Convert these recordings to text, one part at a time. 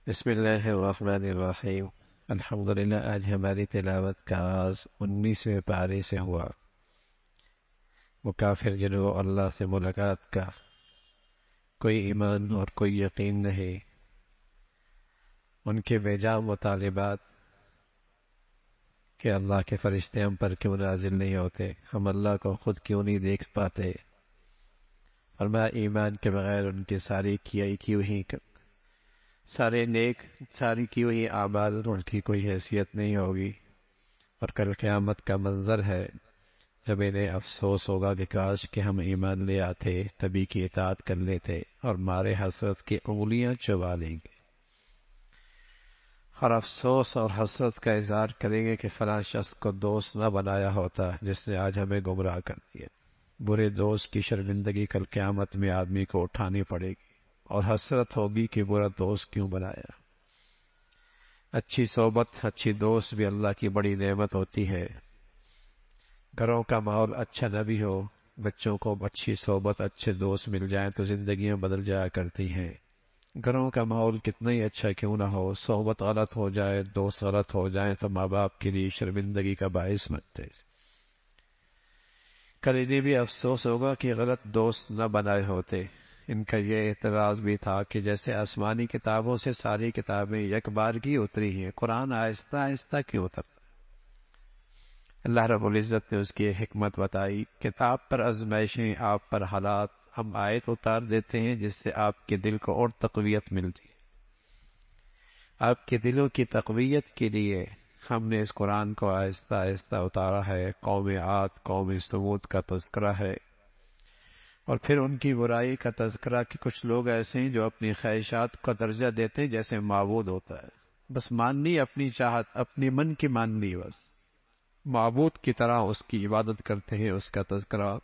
بسم اللہ الرحمن الرحیم۔ الحمدللہ آج ہماری تلاوت کا آغاز 19ویں پارے سے ہوا۔ وہ کافر جنہوں اللہ سے ملاقات کا کوئی ایمان اور کوئی یقین نہیں، ان کے بیجا مطالبات کہ اللہ کے فرشتے ہم پر کیوں نازل نہیں ہوتے، ہم اللہ کو خود کیوں نہیں دیکھ پاتے، فرمایا ایمان کے بغیر ان کی ساری کی ہوئی اعمال ان کی کوئی حیثیت نہیں ہوگی، اور کل قیامت کا منظر ہے جب انہیں افسوس ہوگا کہ کاش کہ ہم ایمان لے آتے، تبھی کی اطاعت کر لیتے اور مارے حسرت کی انگلیاں چبا لیں گے، اور افسوس اور حسرت کا اظہار کریں گے کہ فلاں شخص کو دوست نہ بنایا ہوتا جس نے آج ہمیں گمراہ کر دیا۔ برے دوست کی شرمندگی کل قیامت میں آدمی کو اٹھانی پڑے گی، اور حسرت ہوگی کہ برا دوست کیوں بنایا۔ اچھی صحبت، اچھی دوست بھی اللہ کی بڑی نعمت ہوتی ہے۔ گھروں کا ماحول اچھا نہ بھی ہو، بچوں کو اچھی صحبت، اچھے دوست مل جائیں تو زندگیاں بدل جایا کرتی ہیں۔ گھروں کا ماحول کتنا ہی اچھا کیوں نہ ہو، صحبت غلط ہو جائے، دوست غلط ہو جائیں تو ماں باپ کے لیے شرمندگی کا باعث بنتے۔ کل انہیں بھی افسوس ہوگا کہ غلط دوست نہ بنائے ہوتے۔ ان کا یہ اعتراض بھی تھا کہ جیسے آسمانی کتابوں سے ساری کتابیں یک بار کی اتری ہیں، قرآن آہستہ آہستہ کیوں اترتا؟ اللہ رب العزت نے اس کی حکمت بتائی۔ کتاب پر آزمائشیں، آپ پر حالات، ہم آیت اتار دیتے ہیں جس سے آپ کے دل کو اور تقویت ملتی ہے۔ آپ کے دلوں کی تقویت کے لیے ہم نے اس قرآن کو آہستہ آہستہ اتارا ہے۔ قوم عاد، قوم ثمود کا تذکرہ ہے، اور پھر ان کی برائی کا تذکرہ کہ کچھ لوگ ایسے ہیں جو اپنی خواہشات کا درجہ دیتے ہیں جیسے معبود ہوتا ہے، بس ماننی اپنی چاہت، اپنی من کی ماننی، بس معبود کی طرح اس کی عبادت کرتے ہیں۔ اس کا تذکرہ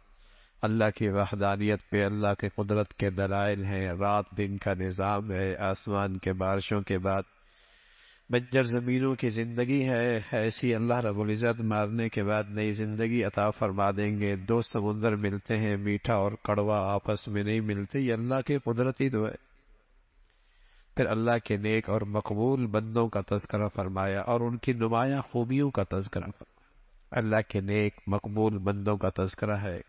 اللہ کی وحدانیت پہ، اللہ کے قدرت کے دلائل ہیں، رات دن کا نظام ہے، آسمان کے بارشوں کے بعد بنجر زمینوں کی زندگی ہے، ایسی اللہ رب العزت مارنے کے بعد نئی زندگی عطا فرما دیں گے۔ دو سمندر ملتے ہیں، میٹھا اور کڑوا آپس میں نہیں ملتے، یہ اللہ کی قدرتی دعا ہے۔ پھر اللہ کے نیک اور مقبول بندوں کا تذکرہ فرمایا اور ان کی نمایاں خوبیوں کا تذکرہ فرمایا۔ اللہ کے نیک مقبول بندوں کا تذکرہ ہے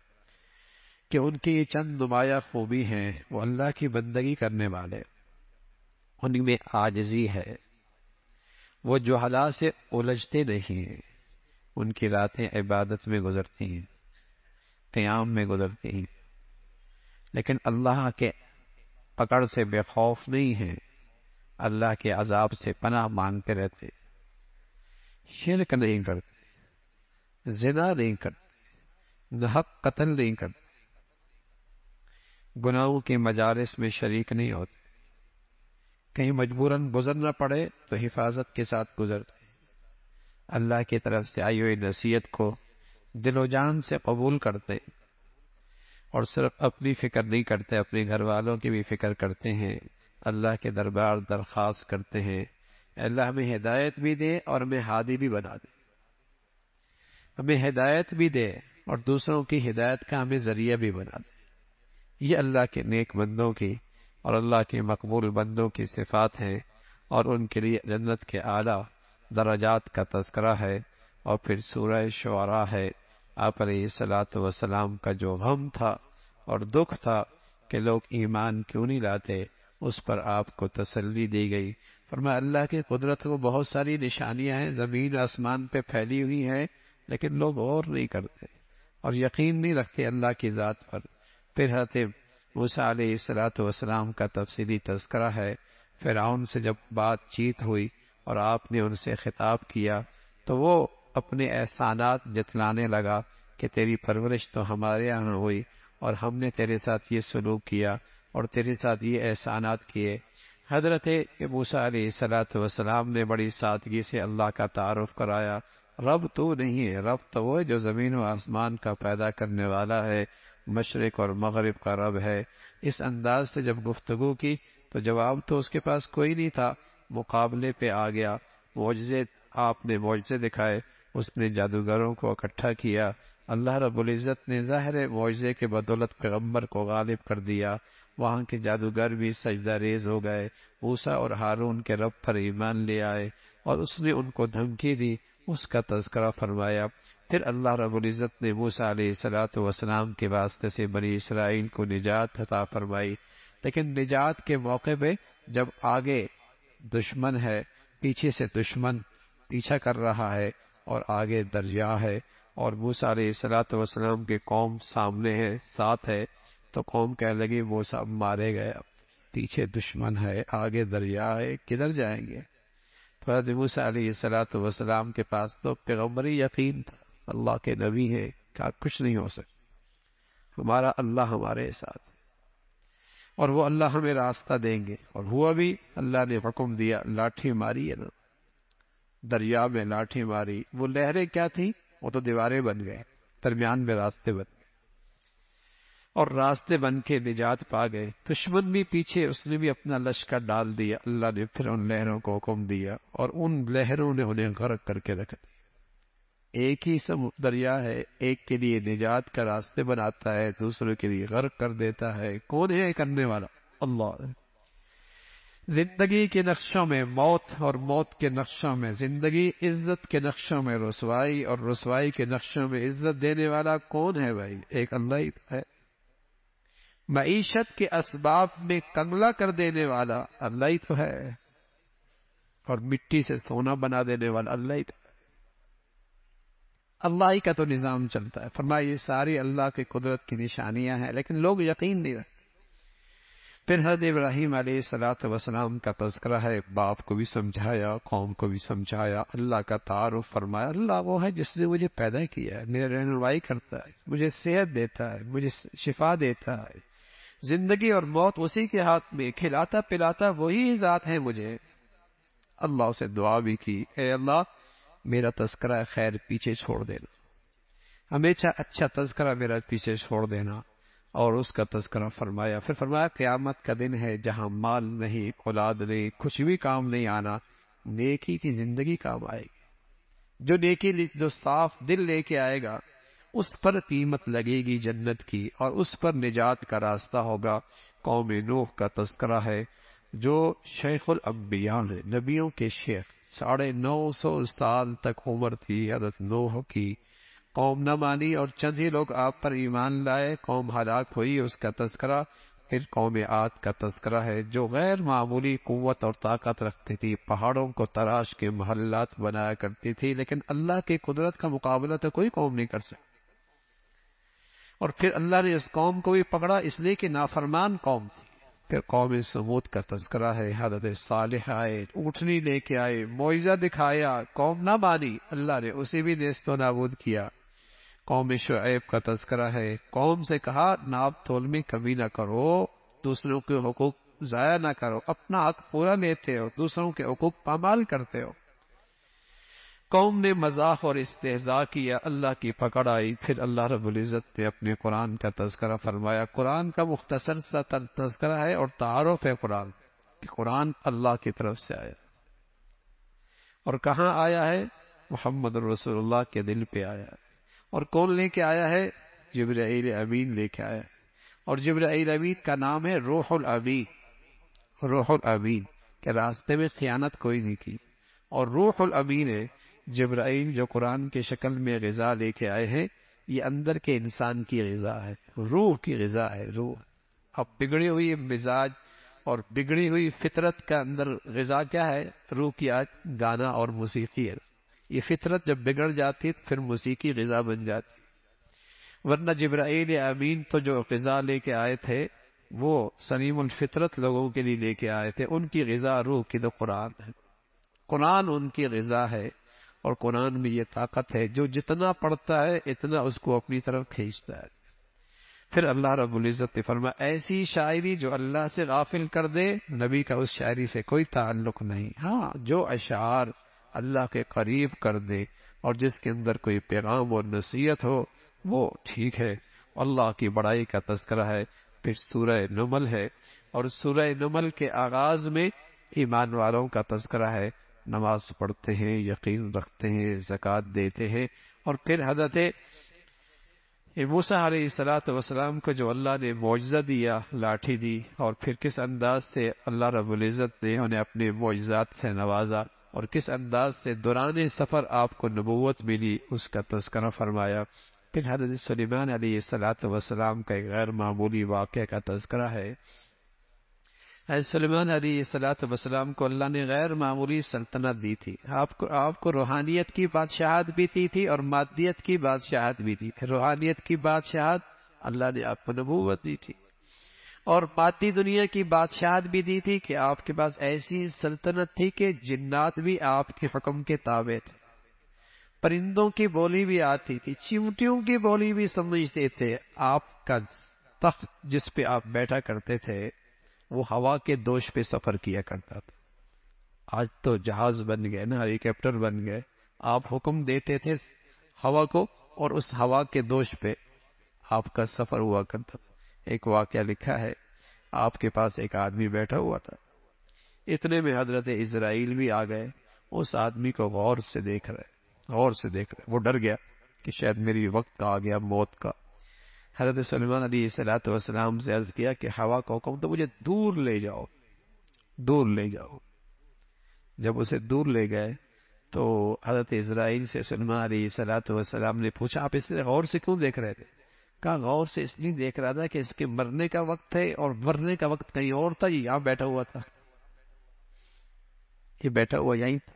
کہ ان کی چند نمایاں خوبی ہیں، وہ اللہ کی بندگی کرنے والے، ان میں عاجزی ہے، وہ جہلا سے الجھتے نہیں ہیں، ان کی راتیں عبادت میں گزرتی ہیں، قیام میں گزرتی ہیں، لیکن اللہ کے پکڑ سے بے خوف نہیں ہیں، اللہ کے عذاب سے پناہ مانگتے رہتے، شرک نہیں کرتے، زنا نہیں کرتے، ناحق قتل نہیں کرتے، گناہوں کے مجالس میں شریک نہیں ہوتے، کہیں مجبوراً گزرنا پڑے تو حفاظت کے ساتھ گزرتے، اللہ کی طرف سے آئی ہوئی نصیحت کو دل و جان سے قبول کرتے، اور صرف اپنی فکر نہیں کرتے، اپنے گھر والوں کی بھی فکر کرتے ہیں، اللہ کے دربار درخواست کرتے ہیں، اللہ ہمیں ہدایت بھی دے اور ہمیں ہادی بھی بنا دے، ہمیں ہدایت بھی دے اور دوسروں کی ہدایت کا ہمیں ذریعہ بھی بنا دے۔ یہ اللہ کے نیک بندوں کی اور اللہ کے مقبول بندوں کی صفات ہیں، اور ان کے لیے جنت کے اعلیٰ درجات کا تذکرہ ہے۔ اور پھر سورہ شعراء ہے۔ آپ علیہ الصلاۃ والسلام کا جو غم تھا اور دکھ تھا کہ لوگ ایمان کیوں نہیں لاتے، اس پر آپ کو تسلی دی گئی۔ فرمایا اللہ کی قدرت کو بہت ساری نشانیاں ہیں، زمین آسمان پہ پھیلی ہوئی ہیں، لیکن لوگ غور نہیں کرتے اور یقین نہیں رکھتے اللہ کی ذات پر۔ پھر حضرت موسیٰ علیہ الصلاۃ والسلام کا تفصیلی تذکرہ ہے۔ فرعون سے جب بات چیت ہوئی اور آپ نے ان سے خطاب کیا تو وہ اپنے احسانات جتلانے لگا کہ تیری پرورش تو ہمارے یہاں ہوئی اور ہم نے تیرے ساتھ یہ سلوک کیا اور تیرے ساتھ یہ احسانات کیے۔ حضرت موسیٰ علیہ الصلاۃ والسلام نے بڑی سادگی سے اللہ کا تعارف کرایا۔ رب تو نہیں ہے، رب تو وہ ہے جو زمین و آسمان کا پیدا کرنے والا ہے، مشرق اور مغرب کا رب ہے۔ اس انداز سے جب گفتگو کی تو جواب تو اس کے پاس کوئی نہیں تھا، مقابلے پہ آ گیا، معجزے آپ نے معجزے دکھائے، اس نے جادوگروں کو اکٹھا کیا، اللہ رب العزت نے ظاہر معجزے کے بدولت پیغمبر کو غالب کر دیا، وہاں کے جادوگر بھی سجدہ ریز ہو گئے، موسیٰ اور ہارون کے رب پر ایمان لے آئے، اور اس نے ان کو دھمکی دی، اس کا تذکرہ فرمایا۔ پھر اللہ رب العزت نے موسیٰ علیہ السلام کے واسطے سے بنی اسرائیل کو نجات عطا فرمائی۔ لیکن نجات کے موقع پہ جب آگے دشمن ہے، پیچھے سے دشمن پیچھا کر رہا ہے، اور آگے دریا ہے، اور موسیٰ علیہ السلام کی قوم سامنے ہے، ساتھ ہے، تو قوم کہنے لگی موسیٰ مارے گئے، اب پیچھے دشمن ہے، آگے دریا ہے، کدھر جائیں گے؟ تو حضرت موسیٰ علیہ السلام کے پاس تو پیغمبری یقین تھا، اللہ کے نبی ہیں، کہا کچھ نہیں ہو سکتا، ہمارا اللہ ہمارے ساتھ، اور وہ اللہ ہمیں راستہ دیں گے۔ اور ہوا بھی، اللہ نے حکم دیا، لاٹھی ماری ہے نا، دریا میں لاٹھی ماری، وہ لہریں کیا تھیں؟ وہ تو دیواریں بن گئے، درمیان میں راستے بن گئے، اور راستے بن کے نجات پا گئے۔ دشمن بھی پیچھے، اس نے بھی اپنا لشکر ڈال دیا، اللہ نے پھر ان لہروں کو حکم دیا، اور ان لہروں نے انہیں غرق کر کے رکھ دیا۔ ایک ہی دریا ہے، ایک کے لیے نجات کا راستے بناتا ہے، دوسرے کے لیے غرق کر دیتا ہے۔ کون ہے کرنے والا؟ اللہ۔ زندگی کے نقشوں میں موت، اور موت کے نقشوں میں زندگی، عزت کے نقشوں میں رسوائی، اور رسوائی کے نقشوں میں عزت دینے والا کون ہے بھائی؟ ایک اللہ ہی ہے۔ معیشت کے اسباب میں کنگلا کر دینے والا اللہ ہی تو ہے، اور مٹی سے سونا بنا دینے والا اللہ ہی تو ہے۔ اللہ ہی کا تو نظام چلتا ہے۔ فرمایا یہ ساری اللہ کی قدرت کی نشانیاں ہیں، لیکن لوگ یقین نہیں رکھتے۔ پھر حضرت ابراہیم علیہ السلام کا تذکرہ ہے، باپ کو بھی سمجھایا، قوم کو بھی سمجھایا، اللہ کا تعارف فرمایا۔ اللہ وہ ہے جس نے مجھے پیدا کیا ہے، میرے رہنمائی کرتا ہے، مجھے صحت دیتا ہے، مجھے شفا دیتا ہے، زندگی اور موت اسی کے ہاتھ میں، کھلاتا پلاتا وہی ذات ہے مجھے۔ اللہ سے دعا بھی کی، اے اللہ میرا تذکرہ خیر پیچھے چھوڑ دینا، ہمیشہ اچھا تذکرہ میرا پیچھے چھوڑ دینا، اور اس کا تذکرہ فرمایا۔ پھر فرمایا قیامت کا دن ہے جہاں مال نہیں، اولاد نہیں، کچھ بھی کام نہیں آنا، نیکی کی زندگی کام آئے گی۔ جو نیکی، جو صاف دل لے کے آئے گا، اس پر قیمت لگے گی جنت کی، اور اس پر نجات کا راستہ ہوگا۔ قوم نوح کا تذکرہ ہے، جو شیخ الانبیاء ہے، نبیوں کے شیخ، 950 سال تک عمر تھی حضرت نوح کی، قوم نہ مانی اور چند ہی لوگ آپ پر ایمان لائے، قوم ہلاک ہوئی، اس کا تذکرہ۔ پھر قوم عاد کا تذکرہ ہے، جو غیر معمولی قوت اور طاقت رکھتی تھی، پہاڑوں کو تراش کے محلات بنایا کرتی تھی، لیکن اللہ کی قدرت کا مقابلہ تو کوئی قوم نہیں کر سکتی۔ اور پھر اللہ نے اس قوم کو بھی پکڑا، اس لیے کہ نافرمان قوم تھی۔ پھر قوم سمود کا تذکرہ ہے، حضرت صالح آئے، اونٹنی لے کے آئے، معجزہ دکھایا، قوم نہ مانی، اللہ نے اسے بھی نیست و نابود کیا۔ قوم شعیب کا تذکرہ ہے، قوم سے کہا ناپ تول میں کمی نہ کرو، دوسروں کے حقوق ضائع نہ کرو، اپنا حق پورا لیتے ہو، دوسروں کے حقوق پامال کرتے ہو۔ قوم نے مذاق اور استہزاء کیا، اللہ کی پکڑ آئی۔ پھر اللہ رب العزت نے اپنے قرآن کا تذکرہ فرمایا۔ قرآن کا مختصر سا تذکرہ ہے اور تعارف ہے قرآن کہ قرآن اللہ کی طرف سے آیا، اور کہاں آیا ہے؟ محمد رسول اللہ کے دل پہ آیا ہے۔ اور کون لے کے آیا ہے؟ جبرائیل امین لے کے آیا ہے، اور جبرائیل امین کا نام ہے روح الامین۔ روح الامین کے راستے میں خیانت کوئی نہیں کی، اور روح الامین ہے جبرائیل جو قرآن کے شکل میں غذا لے کے آئے ہیں، یہ اندر کے انسان کی غذا ہے، روح کی غذا ہے۔ روح اب بگڑی ہوئی مزاج اور بگڑی ہوئی فطرت کا اندر غذا کیا ہے؟ روح کی آج گانا اور موسیقی ہے۔ یہ فطرت جب بگڑ جاتی تو پھر موسیقی غذا بن جاتی، ورنہ جبرائیل امین تو جو غذا لے کے آئے تھے وہ سلیم الفطرت لوگوں کے لیے لے کے آئے تھے، ان کی غذا روح کی تو قرآن ہے، قرآن ان کی غذا ہے۔ اور قرآن میں یہ طاقت ہے، جو جتنا پڑھتا ہے اتنا اس کو اپنی طرف کھینچتا ہے۔ پھر اللہ رب العزت نے فرمایا ایسی شاعری جو اللہ سے غافل کر دے، نبی کا اس شاعری سے کوئی تعلق نہیں۔ ہاں، جو اشعار اللہ کے قریب کر دے اور جس کے اندر کوئی پیغام اور نصیحت ہو وہ ٹھیک ہے۔ اللہ کی بڑائی کا تذکرہ ہے۔ پھر سورہ نمل ہے، اور سورہ نمل کے آغاز میں ایمان والوں کا تذکرہ ہے، نماز پڑھتے ہیں، یقین رکھتے ہیں، زکوٰۃ دیتے ہیں۔ اور پھر حضرت موسیٰ علیہ الصلوۃ والسلام کو جو اللہ نے معجزہ دیا، لاٹھی دی، اور پھر کس انداز سے اللہ رب العزت نے انہیں اپنے معجزات سے نوازا، اور کس انداز سے دوران سفر آپ کو نبوت ملی، اس کا تذکرہ فرمایا۔ پھر حضرت سلیمان علیہ الصلوۃ والسلام کا ایک غیر معمولی واقعہ کا تذکرہ ہے۔ حضرت سلیمان علیہ الصلوۃ والسلام کو اللہ نے غیر معمولی سلطنت دی تھی۔ آپ کو روحانیت کی بادشاہت بھی دی تھی اور مادیت کی بادشاہت بھی دی تھی۔ روحانیت کی بادشاہت اللہ نے آپ کو نبوت دی تھی، اور مادی دنیا کی بادشاہت بھی دی تھی کہ آپ کے پاس ایسی سلطنت تھی کہ جنات بھی آپ کے حکم کے تابع تھے، پرندوں کی بولی بھی آتی تھی، چیونٹیوں کی بولی بھی سمجھتے تھے۔ آپ کا تخت جس پہ آپ بیٹھا کرتے تھے وہ ہوا کے دوش پہ سفر کیا کرتا تھا۔ آج تو جہاز بن گئے نا، ہیلی کاپٹر بن گئے۔ آپ حکم دیتے تھے ہوا کو، اور اس ہوا کے دوش پہ آپ کا سفر ہوا کرتا تھا۔ ایک واقعہ لکھا ہے، آپ کے پاس ایک آدمی بیٹھا ہوا تھا، اتنے میں حضرت اسرائیل بھی آ گئے، اس آدمی کو غور سے دیکھ رہے، وہ ڈر گیا کہ شاید میری وقت آ گیا موت کا۔ حضرت سلیمان علیہ الصلوۃ والسلام سے عرض کیا کہ ہوا کو حکم تو مجھے دور لے جاؤ۔ جب اسے دور لے گئے تو حضرت اسرائیل سے سلیمان علیہ الصلوۃ والسلام نے پوچھا، آپ اس طرح غور سے کیوں دیکھ رہے تھے؟ کہا غور سے اس لیے دیکھ رہا تھا کہ اس کے مرنے کا وقت ہے، اور مرنے کا وقت کہیں اور تھا، یہ یہاں بیٹھا ہوا تھا، یہ بیٹھا ہوا یہیں تھا۔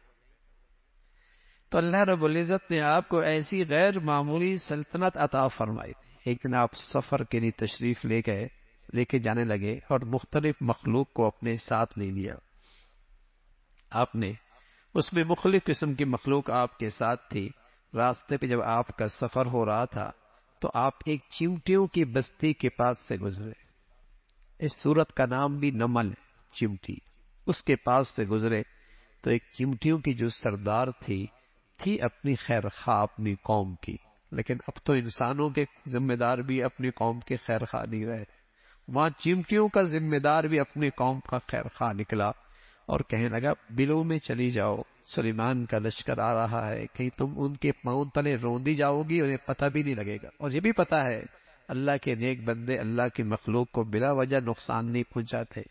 تو اللہ رب العزت نے آپ کو ایسی غیر معمولی سلطنت عطا فرمائی تھی۔ ایک دن آپ سفر کے لیے تشریف لے کے جانے لگے، اور مختلف مخلوق کو اپنے ساتھ لے لیا آپ نے۔ اس میں مختلف قسم کی مخلوق آپ کے ساتھ تھی۔ راستے پہ جب آپ کا سفر ہو رہا تھا تو آپ ایک چیونٹیوں کی بستی کے پاس سے گزرے۔ اس سورت کا نام بھی نمل ہے، چیونٹی۔ اس کے پاس سے گزرے تو ایک چیونٹیوں کی جو سردار تھی اپنی خیر خواہ اپنی قوم کی، لیکن اب تو انسانوں کے ذمہ دار بھی اپنی قوم کے خیر خواہ نہیں رہے، وہاں چیونٹیوں کا ذمہ دار بھی اپنی قوم کا خیر خواہ نکلا، اور کہنے لگا بلوں میں چلی جاؤ، سلیمان کا لشکر آ رہا ہے، کہیں تم ان کے پاؤں تلے روندی جاؤ گی، انہیں پتہ بھی نہیں لگے گا۔ اور یہ بھی پتہ ہے اللہ کے نیک بندے اللہ کی مخلوق کو بلا وجہ نقصان نہیں پہنچاتے،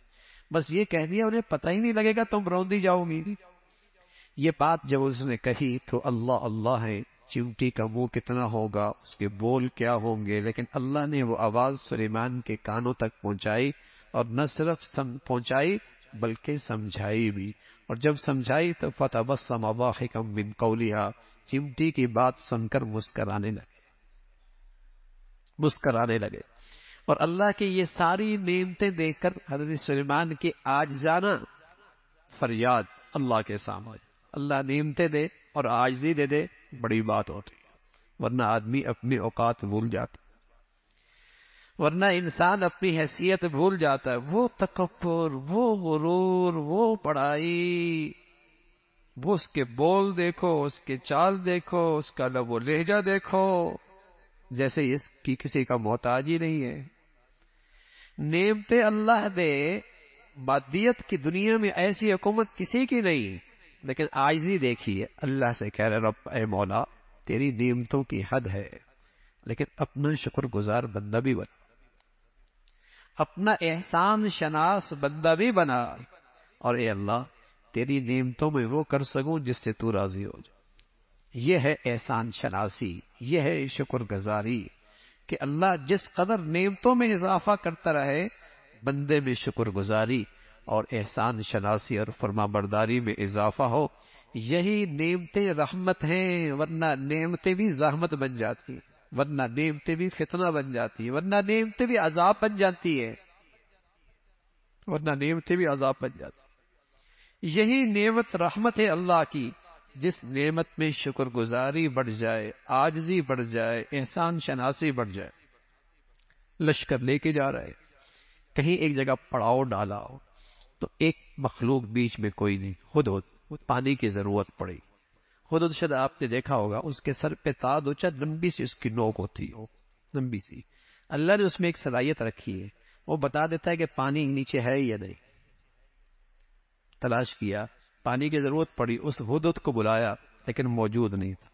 بس یہ کہہ دیا انہیں پتہ ہی نہیں لگے گا، تم روندی جاؤ گی۔ یہ بات جب اس نے کہی تو اللہ اللہ ہے، چیونٹی کا منہ کتنا ہوگا، اس کے بول کیا ہوں گے، لیکن اللہ نے وہ آواز سلیمان کے کانوں تک پہنچائی، اور نہ صرف پہنچائی بلکہ سمجھائی بھی، اور جب سمجھائی تو فتبسم ضاحکا من قولها، چیونٹی کی بات سن کر مسکرانے لگے۔ اور اللہ کی یہ ساری نعمتیں دیکھ کر حضرت سلیمان کی عاجزانہ فریاد اللہ کے سامنے، اللہ نعمتیں دے اور عاجزی دے بڑی بات ہوتی ہے، ورنہ آدمی اپنی اوقات بھول جاتا، ورنہ انسان اپنی حیثیت بھول جاتا ہے۔ وہ تکبر، وہ غرور، وہ بڑائی، وہ اس کے بول دیکھو، اس کے چال دیکھو، اس کا لب و لہجہ دیکھو، جیسے اس کی کسی کا محتاج ہی نہیں ہے۔ نعمتیں اللہ دے، مادیت کی دنیا میں ایسی حکومت کسی کی نہیں، لیکن عاجزی دیکھیے، اللہ سے کہہ رہے رب اے مولا تیری نعمتوں کی حد ہے، لیکن اپنا شکر گزار بندہ بھی بنا، اپنا احسان شناس بندہ بھی بنا، اور اے اللہ تیری نعمتوں میں وہ کر سکوں جس سے تو راضی ہو جائے۔ یہ ہے احسان شناسی، یہ ہے شکر گزاری، کہ اللہ جس قدر نعمتوں میں اضافہ کرتا رہے، بندے میں شکر گزاری اور احسان شناسی اور فرما برداری میں اضافہ ہو۔ یہی نعمتیں رحمت ہیں، ورنہ نعمتیں بھی زحمت بن جاتی ہیں، ورنہ نعمتیں بھی فتنہ بن جاتی ہیں، ورنہ نعمتیں بھی عذاب بن جاتی ہیں، یہی نعمت رحمت ہے اللہ کی، جس نعمت میں شکر گزاری بڑھ جائے، عاجزی بڑھ جائے، احسان شناسی بڑھ جائے۔ لشکر لے کے جا رہے، کہیں ایک جگہ پڑاؤ ڈالا ہو تو ایک مخلوق بیچ میں کوئی نہیں، ہدہد، پانی کی ضرورت پڑی۔ ہدہد شاید آپ نے دیکھا ہوگا، اس کے سر پہ تاج ہوتا، لمبی سی اس کی نوک ہوتی ہو، لمبی سی۔ اللہ نے اس میں ایک صلاحیت رکھی ہے، وہ بتا دیتا ہے کہ پانی نیچے ہے یا نہیں۔ تلاش کیا، پانی کی ضرورت پڑی، اس ہدہد کو بلایا لیکن موجود نہیں تھا۔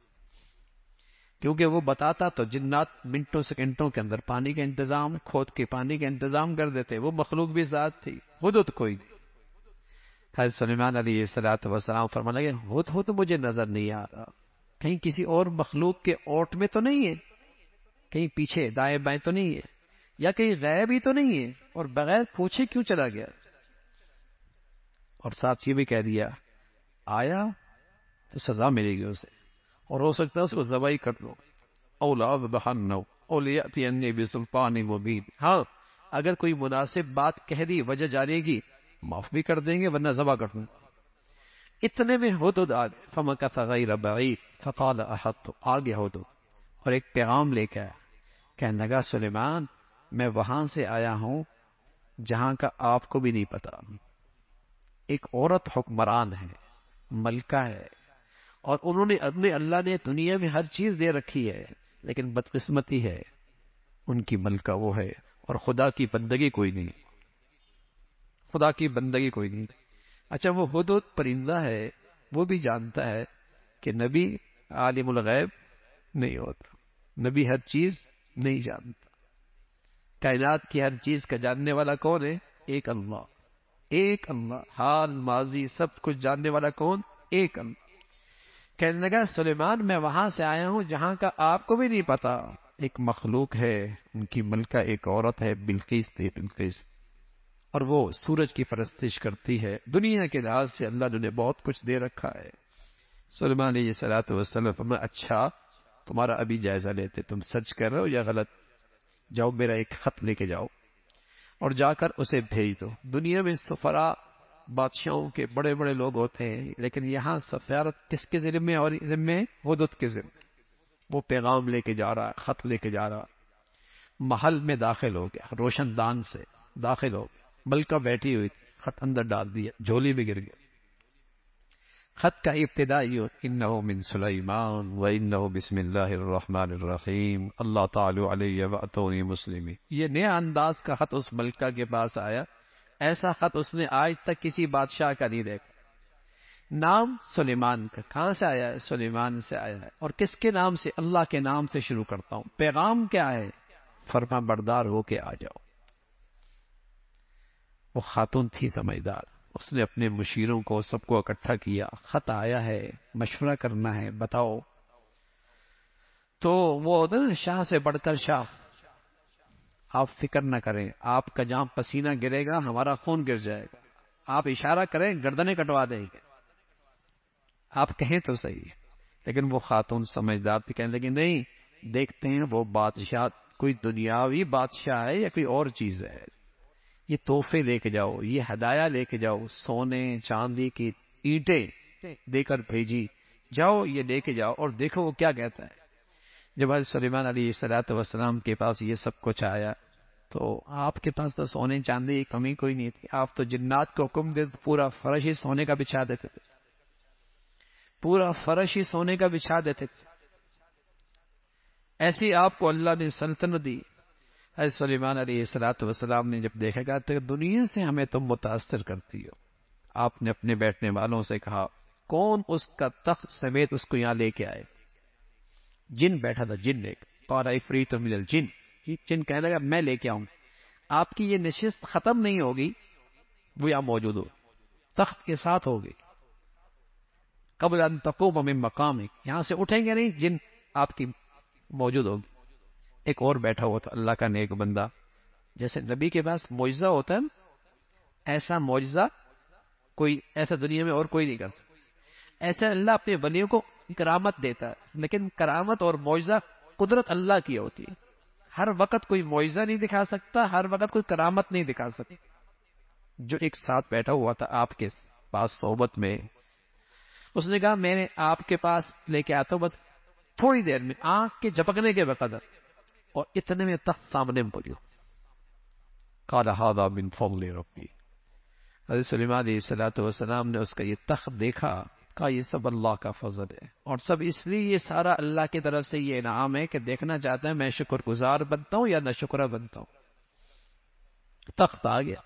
کیونکہ وہ بتاتا تو جنات منٹوں سیکنڈوں کے اندر پانی کا انتظام کھود کے پانی کا انتظام کر دیتے. وہ مخلوق بھی ذات تھی، ہدہد کوئی نہیں. حضرت سلیمان علیہ السلام فرمانے لگے ہدہد مجھے نظر نہیں آ رہا، کہیں کسی اور مخلوق کے اوٹ میں تو نہیں ہے، کہیں پیچھے دائیں بائیں تو نہیں ہے، یا کہیں غائب ہی تو نہیں ہے، اور بغیر پوچھے کیوں چلا گیا. اور ساتھ یہ بھی کہہ دیا آیا تو سزا ملے گی اسے، اور ہو سکتا ہے اس کو ذبح ہی کر دو. اولاد بہنو اولیاتی بسلطان مبین. ہاں اگر کوئی مناسب بات کہہ دی وجہ جانے گی معاف بھی کر دیں گے، ورنہ ذبح کر دوں گا. اتنے میں ہدہد فمکث غیر بعید فقال احطت. آگے ہدہد اور ایک پیغام لے کے آیا، کہنے لگا سلیمان میں وہاں سے آیا ہوں جہاں کا آپ کو بھی نہیں پتا. ایک عورت حکمران ہے، ملکہ ہے، اور انہوں نے اپنے اللہ نے دنیا میں ہر چیز دے رکھی ہے، لیکن بدقسمتی ہے ان کی ملکہ وہ ہے اور خدا کی بندگی کوئی نہیں، خدا کی بندگی کوئی نہیں. اچھا وہ ہدہد پرندہ ہے، وہ بھی جانتا ہے کہ نبی عالم الغیب نہیں ہوتا، نبی ہر چیز نہیں جانتا. کائنات کی ہر چیز کا جاننے والا کون ہے؟ ایک اللہ. ایک اللہ، حال ماضی سب کچھ جاننے والا کون؟ ایک اللہ. کہنے لگا سلیمان میں وہاں سے آیا ہوں جہاں کا آپ کو بھی نہیں پتا. ایک مخلوق ہے، ان کی ملکہ ایک عورت ہے، بلقیس تھی، بلقیس، اور وہ سورج کی پرستش کرتی ہے. دنیا کے لحاظ سے اللہ نے بہت کچھ دے رکھا ہے. سلیمان علیہ السلام فرمایا اچھا تمہارا ابھی جائزہ لیتے، تم سچ کر رہے ہو یا غلط. جاؤ میرا ایک خط لے کے جاؤ اور جا کر اسے بھیج دو. دنیا میں سفراء بادشاہوں کے بڑے بڑے لوگ ہوتے ہیں، لیکن یہاں سفارت کس کے ذمے اور ذمے؟ ہدہد کے ذمے. وہ پیغام لے کے جا رہا، خط لے کے جا رہا. محل میں داخل ہو گیا، روشن دان سے داخل ہو گیا. ملکہ بیٹھی ہوئی تھی، خط اندر ڈال دیا، جھولی میں گر گیا. خط کا ابتدا یہ انہ من سلیمان و انہ بسم اللہ الرحمن الرحیم اللہ تعالی علیہ واتونی مسلمی. یہ نیا انداز کا خط اس ملکہ کے پاس آیا. ایسا خط اس نے آج تک کسی بادشاہ کا نہیں دیکھا. نام سلیمان کا. کہاں سے آیا ہے؟ سلیمان سے آیا ہے. اور کس کے نام سے؟ اللہ کے نام سے شروع کرتا ہوں. پیغام کیا ہے؟ فرما بردار ہو کے آ جاؤ. وہ خاتون تھی سمجھدار، اس نے اپنے مشیروں کو سب کو اکٹھا کیا. خط آیا ہے، مشورہ کرنا ہے، بتاؤ. تو وہ ہوتا ہے نا شاہ سے بڑھ کر شاہ. آپ فکر نہ کریں، آپ کا جہاں پسینہ گرے گا ہمارا خون گر جائے گا. آپ اشارہ کریں گردنیں کٹوا دیں گے، آپ کہیں تو صحیح. لیکن وہ خاتون سمجھدار تھی، کہنے لگی نہیں، دیکھتے ہیں وہ بادشاہ کوئی دنیاوی بادشاہ ہے یا کوئی اور چیز ہے. یہ تحفے لے کے جاؤ، یہ ہدایہ لے کے جاؤ، سونے چاندی کی اینٹیں دے کر بھیجی. جاؤ یہ لے کے جاؤ اور دیکھو وہ کیا کہتا ہے. جب حضرت سلیمان علیہ السلام کے پاس یہ سب کچھ آیا تو آپ کے پاس تو سونے چاندی کی کمی کوئی نہیں تھی. آپ تو جنات کو حکم دیتے پورا فرش ہی سونے کا بچھا دیتے تھے، پورا فرش ہی سونے کا بچھا دیتے تھے. ایسی آپ کو اللہ نے سلطنت دی. حضرت سلیمان علیہ السلام نے جب دیکھا گا تو دنیا سے ہمیں تم متاثر کرتی ہو. آپ نے اپنے بیٹھنے والوں سے کہا کون اس کا تخت سمیت اس کو یہاں لے کے آئے. جن بیٹھا تھا، جن لے کے. قال عفریت من الجن، جن کہنے لگا میں لے کے آؤں. آپ کی یہ نشست ختم نہیں ہوگی، وہ یہاں موجود ہو، تخت کے ساتھ ہوگی. قبل ان تقوم من مقامک، یہاں سے اٹھیں گے نہیں، جن آپ کی موجود ہوگی. ایک اور بیٹھا ہوا تھا اللہ کا نیک بندہ. جیسے نبی کے پاس معجزہ ہوتا ہے، ایسا معجزہ کوئی ایسا دنیا میں اور کوئی نہیں کر سکتا. ایسا اللہ اپنے ولیوں کو کرامت دیتا ہے، لیکن کرامت اور معجزہ قدرت اللہ کی ہوتی ہے. ہر وقت کوئی معجزہ نہیں دکھا سکتا، ہر وقت کوئی کرامت نہیں دکھا سکتا. جو ایک ساتھ بیٹھا ہوا تھا آپ کے پاس صحبت میں، اس نے کہا میں نے آپ کے پاس لے کے آتا ہوں بس تھوڑی دیر میں، آنکھ کے جھپکنے کے بقدر، اور اتنے میں تخت سامنے میں پڑی. قال هذا من فضل ربی. حضرت سلیمان علیہ السلام نے اس کا یہ تخت دیکھا، کہا یہ سب اللہ کا فضل ہے، اور سب اس لیے یہ سارا اللہ کی طرف سے یہ انعام ہے کہ دیکھنا چاہتا ہے میں شکر گزار بنتا ہوں یا نہ شکرہ بنتا ہوں. تخت آ گیا.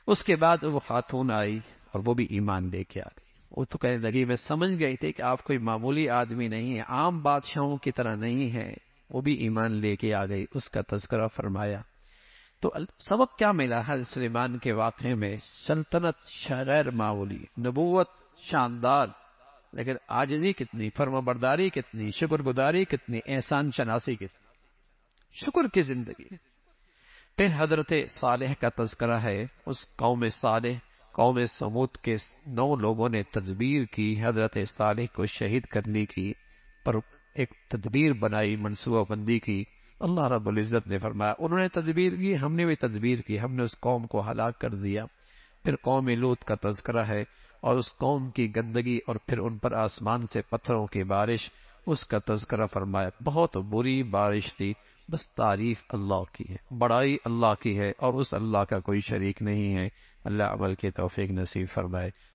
اس کے بعد وہ خاتون آئی اور وہ بھی ایمان لے کے آ گئی. وہ تو کہنے لگی میں سمجھ گئی تھی کہ آپ کوئی معمولی آدمی نہیں ہے، عام بادشاہوں کی طرح نہیں ہے۔ وہ بھی ایمان لے کے آ گئی، اس کا تذکرہ فرمایا۔ تو سبق کیا ملا حضرت سلیمان کے واقعے میں؟ سلطنت غیر معمولی، نبوت شاندار، لیکن عاجزی کتنی، فرما برداری کتنی، شکر گزاری کتنی، احسان شناسی کتنی، شکر کی زندگی۔ پھر حضرت صالح کا تذکرہ ہے، اس قوم صالح، قوم سمود کے 9 لوگوں نے تدبیر کی حضرت صالح کو شہید کرنے کی، پر ایک تدبیر بنائی، منصوبہ بندی کی۔ اللہ رب العزت نے فرمایا انہوں نے تدبیر کی، ہم نے بھی تدبیر کی، ہم نے اس قوم کو ہلاک کر دیا۔ پھر قوم لوط کا تذکرہ ہے اور اس قوم کی گندگی، اور پھر ان پر آسمان سے پتھروں کی بارش، اس کا تذکرہ فرمایا۔ بہت بری بارش تھی، بس تعریف اللہ کی ہے، بڑائی اللہ کی ہے، اور اس اللہ کا کوئی شریک نہیں ہے۔ اللہ عمل کی توفیق نصیب فرمائے۔